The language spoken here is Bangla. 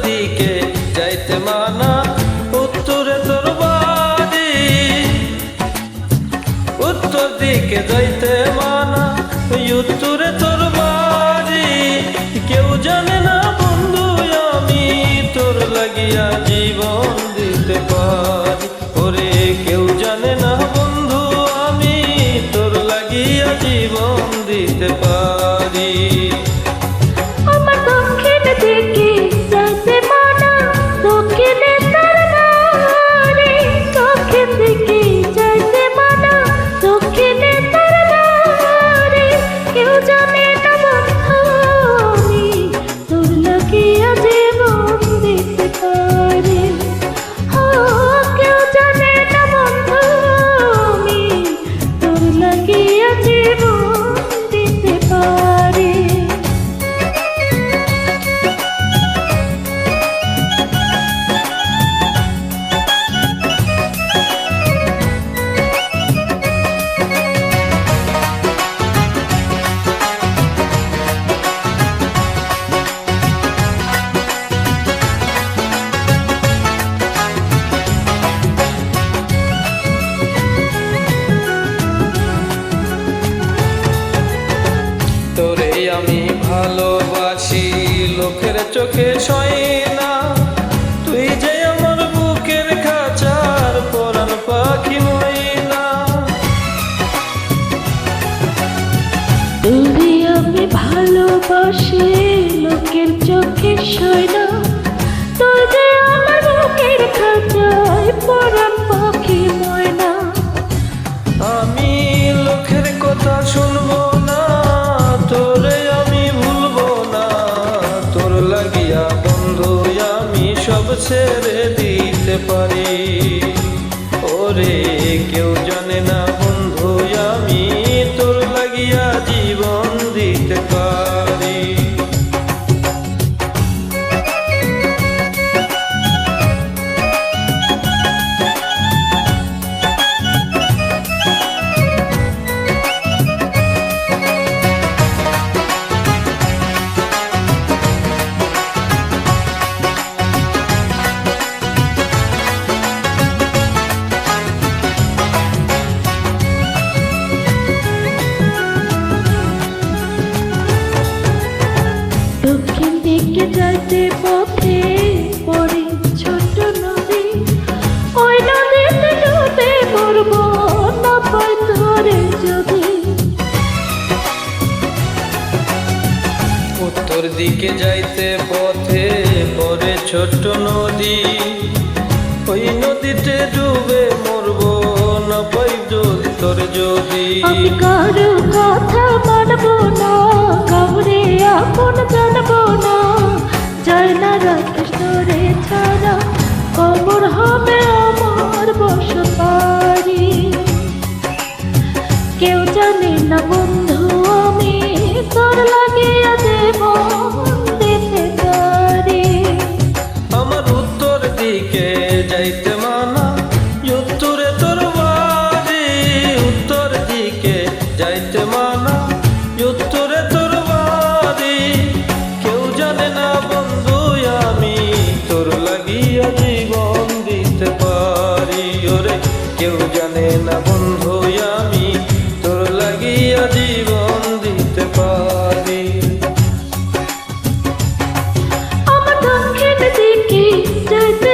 দিকে যাইতে মানা, উত্তরে তোর বাড়ি। উত্তর দিকে যাইতে মানা, উত্তরে তোর বাড়ি। কেউ জানে না বন্ধু আমি তোর লাগিয়া জীবন দিতে পারি। ওরে কেউ জানে না বন্ধু আমি তোর লাগিয়া জীবন দিতে পারি। আমার দক্ষিণ দিকে যাইতে মানা, দক্ষিণে তোর বাড়ি। দক্ষিণ দিকে যাইতে মানা, দক্ষিণে তোর বাড়ি। কেউ জানে না বন্ধু আমি তোর লাগিয়া জীবন দিতে পারি। কেউ জানে না বন্ধু আমি তোর লাগিয়া জীবন দিতে পারি। তোরে আমি ভালোবাসি লোকের চোখে সয় না। তুই যে আমার বুকের খাঁচার পরাণ পাখি ময়না। তোরে আমি ভালোবাসি লোকের চোখে সয় না। তুই যে আমার বুকের খাঁচায় পরাণ পাখি ময়না। আমি লোকের কথা শুনবো না, তোরে আমি ভুলবো না। তোর লাগিয়া বন্ধু আমি সব ছেড়ে দিতে পারি। ওরে কেউ জানে না বন্ধু আমি তোর লাগিয়া জীবন দিতে পারি। দক্ষিণ দিকে যাইতে পথে পড়ে ছোট নদী। ওই নদীতে ডুবে মরব না পাই ধরে যদি। উত্তর দিকে যাইতে পথে পড়ে ছোট্ট নদী। ওই নদীতে ডুবে মরবো না পাই যদি তোর যদি। আমি কারো কথা মানব না, কাউরে আপন জানব না। যায় না রাকৃষ্ণরে ছাড়া কবর হবে আমার বসবাড়ি। কেউ জানে না বন্ধু আমি তোর লাগিয়া জীবন দিতে পারি। আমার উত্তর দিকে যাইতে মানা, উত্তরে তোর বাড়ি। উত্তর দিকে যাইতে মানা, উত্তরে তোর বাড়ি। কেউ জানে না বন্ধু আমি তোর লাগিয়া জীবন দিতে পারি। ওরে কেউ জানে না বন্ধু আমি তোর লাগিয়া জীবন দিতে পারি। আমার দক্ষিণ দিকে যাইতে